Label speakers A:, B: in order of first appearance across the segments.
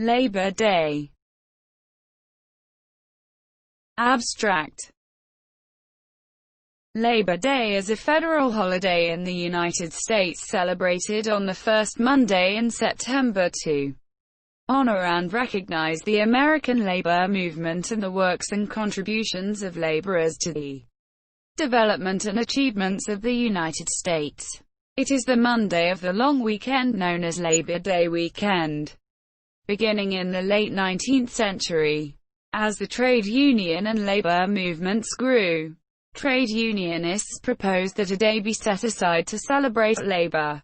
A: Labor Day. Abstract. Labor Day is a federal holiday in the United States celebrated on the first Monday in September to honor and recognize the American labor movement and the works and contributions of laborers to the development and achievements of the United States. It is the Monday of the long weekend known as Labor Day weekend. Beginning in the late 19th century, as the trade union and labor movements grew, trade unionists proposed that a day be set aside to celebrate labor.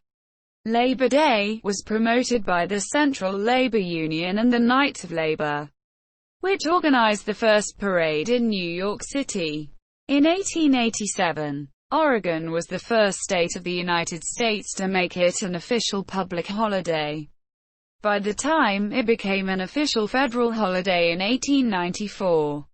A: Labor Day was promoted by the Central Labor Union and the Knights of Labor, which organized the first parade in New York City. In 1887, Oregon was the first state of the United States to make it an official public holiday. By the time it became an official federal holiday in 1894,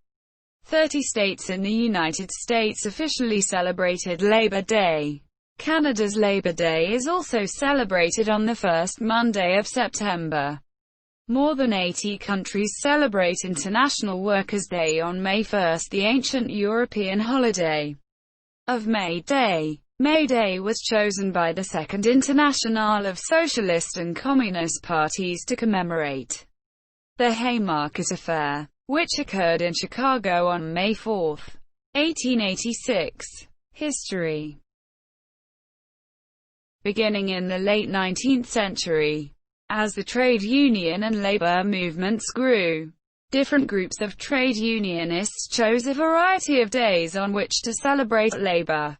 A: 30 states in the United States officially celebrated Labor Day. Canada's Labor Day is also celebrated on the first Monday of September. More than 80 countries celebrate International Workers' Day on May 1, the ancient European holiday of May Day. May Day was chosen by the Second Internationale of Socialist and Communist Parties to commemorate the Haymarket Affair, which occurred in Chicago on May 4, 1886. History. Beginning in the late 19th century, as the trade union and labor movements grew, different groups of trade unionists chose a variety of days on which to celebrate labor.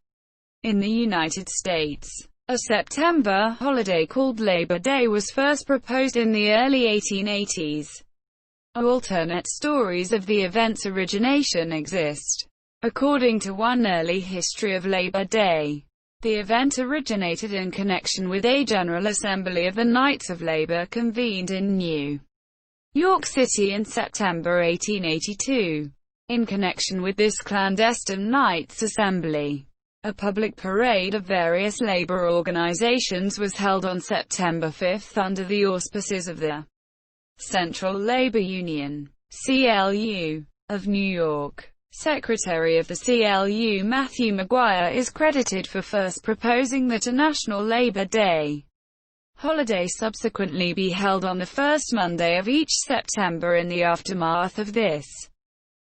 A: In the United States, a September holiday called Labor Day was first proposed in the early 1880s. Alternate stories of the event's origination exist. According to one early history of Labor Day, the event originated in connection with a General Assembly of the Knights of Labor convened in New York City in September 1882. In connection with this clandestine Knights Assembly, a public parade of various labor organizations was held on September 5 under the auspices of the Central Labor Union, CLU, of New York. Secretary of the CLU Matthew Maguire is credited for first proposing that a National Labor Day holiday subsequently be held on the first Monday of each September in the aftermath of this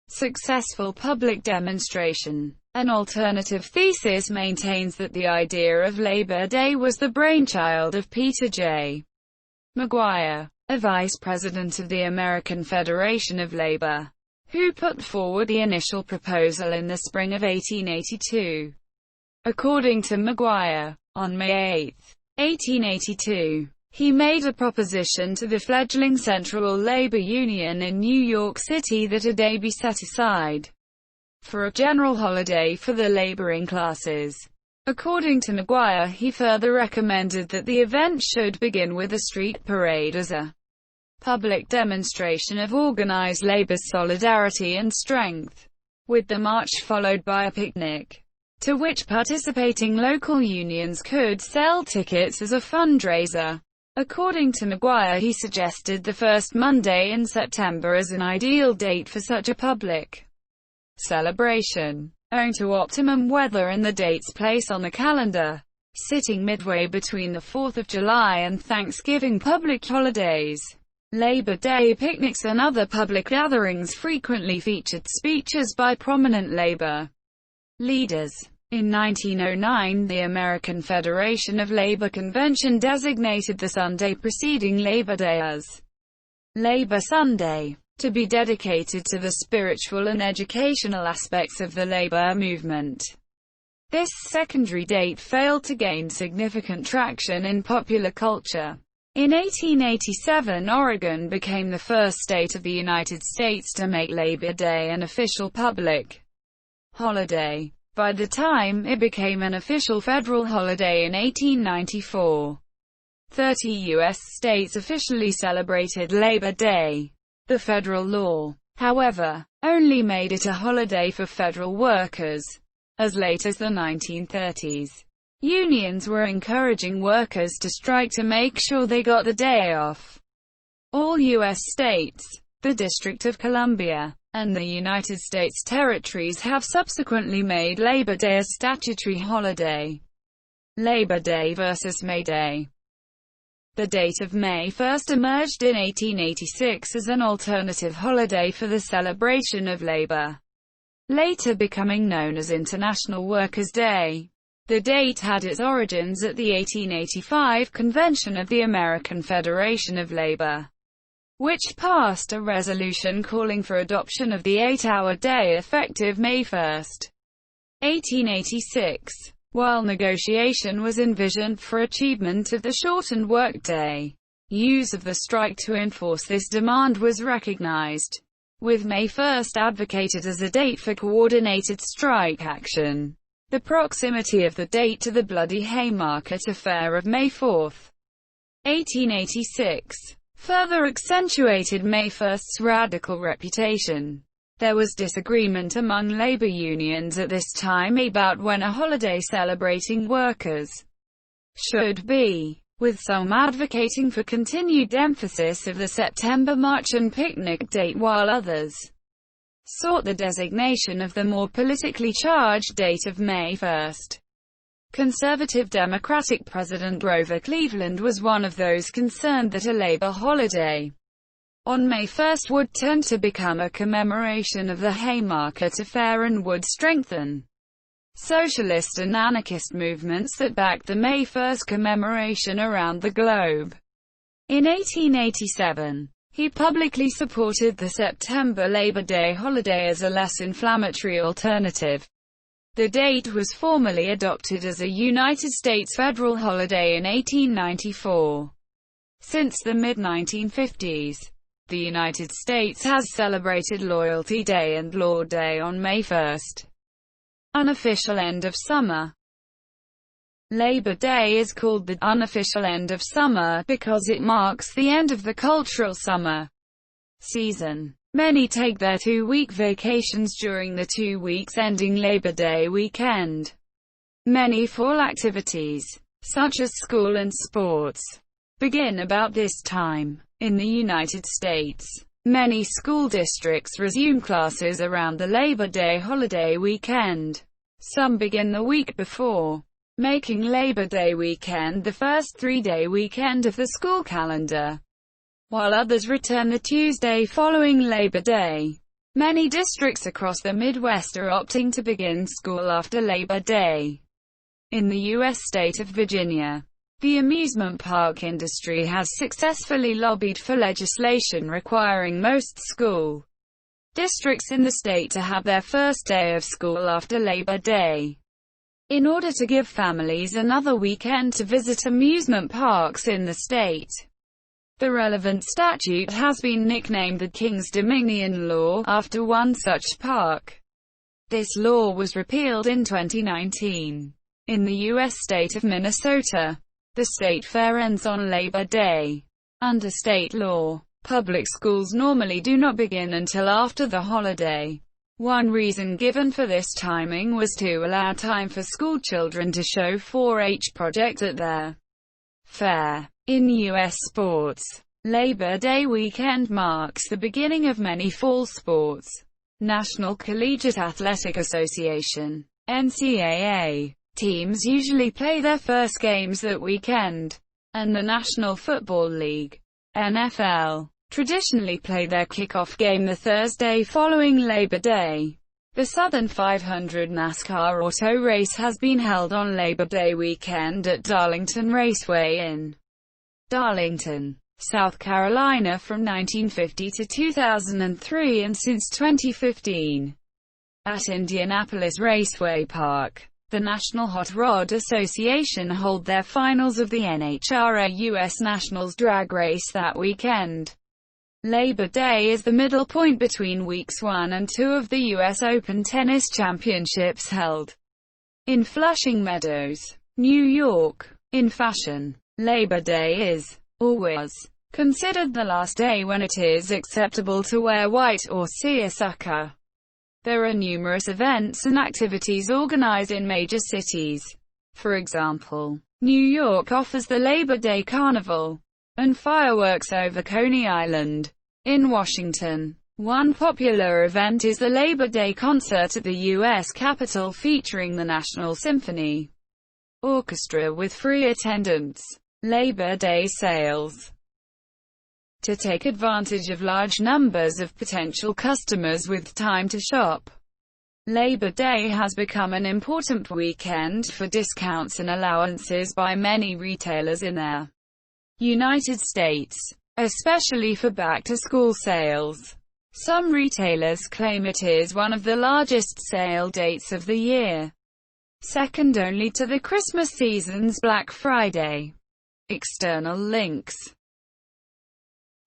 A: successful public demonstration. An alternative thesis maintains that the idea of Labor Day was the brainchild of Peter J. Maguire, a vice president of the American Federation of Labor, who put forward the initial proposal in the spring of 1882. According to Maguire, on May 8, 1882, he made a proposition to the fledgling Central Labor Union in New York City that a day be set aside for a general holiday for the laboring classes. According to Maguire, he further recommended that the event should begin with a street parade as a public demonstration of organized labor's solidarity and strength, with the march followed by a picnic, to which participating local unions could sell tickets as a fundraiser. According to Maguire, he suggested the first Monday in September as an ideal date for such a public celebration, owing to optimum weather and the date's place on the calendar, sitting midway between the 4th of July and Thanksgiving public holidays. Labor Day picnics and other public gatherings frequently featured speeches by prominent labor leaders. In 1909, the American Federation of Labor Convention designated the Sunday preceding Labor Day as Labor Sunday, to be dedicated to the spiritual and educational aspects of the labor movement. This secondary date failed to gain significant traction in popular culture. In 1887, Oregon became the first state of the United States to make Labor Day an official public holiday. By the time it became an official federal holiday in 1894, 30 U.S. states officially celebrated Labor Day. The federal law, however, only made it a holiday for federal workers. As late as the 1930s, unions were encouraging workers to strike to make sure they got the day off. All U.S. states, the District of Columbia, and the United States territories have subsequently made Labor Day a statutory holiday. Labor Day versus May Day. The date of May 1st emerged in 1886 as an alternative holiday for the celebration of labor, later becoming known as International Workers' Day. The date had its origins at the 1885 convention of the American Federation of Labor, which passed a resolution calling for adoption of the 8-hour day effective May 1, 1886. While negotiation was envisioned for achievement of the shortened workday, use of the strike to enforce this demand was recognized, with May 1 advocated as a date for coordinated strike action. The proximity of the date to the Bloody Haymarket affair of May 4, 1886, further accentuated May 1's radical reputation. There was disagreement among labor unions at this time about when a holiday celebrating workers should be, with some advocating for continued emphasis of the September March and Picnic date while others sought the designation of the more politically charged date of May 1. Conservative Democratic President Grover Cleveland was one of those concerned that a labor holiday on May 1 would tend to become a commemoration of the Haymarket affair and would strengthen socialist and anarchist movements that backed the May 1 commemoration around the globe. In 1887, he publicly supported the September Labor Day holiday as a less inflammatory alternative. The date was formally adopted as a United States federal holiday in 1894. Since the mid-1950s, the United States has celebrated Loyalty Day and Law Day on May 1. Unofficial end of summer. Labor Day is called the unofficial end of summer because it marks the end of the cultural summer season. Many take their 2-week vacations during the 2 weeks ending Labor Day weekend. Many fall activities, such as school and sports, begin about this time. In the United States, many school districts resume classes around the Labor Day holiday weekend. Some begin the week before, making Labor Day weekend the first 3-day weekend of the school calendar, while others return the Tuesday following Labor Day. Many districts across the Midwest are opting to begin school after Labor Day. In the U.S. state of Virginia, the amusement park industry has successfully lobbied for legislation requiring most school districts in the state to have their first day of school after Labor Day, in order to give families another weekend to visit amusement parks in the state. The relevant statute has been nicknamed the King's Dominion Law, after one such park. This law was repealed in 2019. In the U.S. state of Minnesota, the state fair ends on Labor Day. Under state law, public schools normally do not begin until after the holiday. One reason given for this timing was to allow time for school children to show 4-H projects at their fair. In U.S. sports, Labor Day weekend marks the beginning of many fall sports. National Collegiate Athletic Association (NCAA) teams usually play their first games that weekend, and the National Football League (NFL) traditionally play their kickoff game the Thursday following Labor Day. The Southern 500 NASCAR auto race has been held on Labor Day weekend at Darlington Raceway in Darlington, South Carolina from 1950 to 2003 and since 2015. At Indianapolis Raceway Park, the National Hot Rod Association hold their finals of the NHRA U.S. Nationals drag race that weekend. Labor Day is the middle point between weeks 1 and 2 of the U.S. Open Tennis Championships held in Flushing Meadows, New York. In fashion, Labor Day is, or was, considered the last day when it is acceptable to wear white or seersucker. There are numerous events and activities organized in major cities. For example, New York offers the Labor Day Carnival, and fireworks over Coney Island. In Washington, one popular event is the Labor Day concert at the U.S. Capitol featuring the National Symphony Orchestra with free attendance. Labor Day sales. To take advantage of large numbers of potential customers with time to shop, Labor Day has become an important weekend for discounts and allowances by many retailers in the United States, especially for back-to-school sales. Some retailers claim it is one of the largest sale dates of the year, second only to the Christmas season's Black Friday. External links.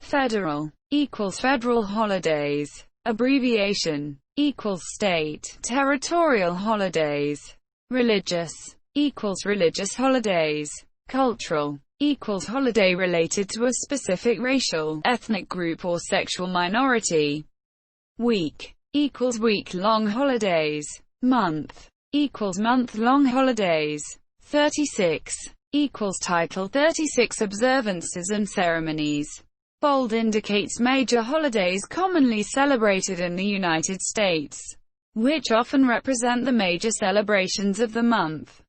A: Federal equals federal holidays. Abbreviation equals state, territorial holidays. Religious equals religious holidays. Cultural equals holiday related to a specific racial, ethnic group or sexual minority. Week equals week-long holidays. Month equals month-long holidays. 36 equals Title 36 observances and ceremonies. Bold indicates major holidays commonly celebrated in the United States, which often represent the major celebrations of the month.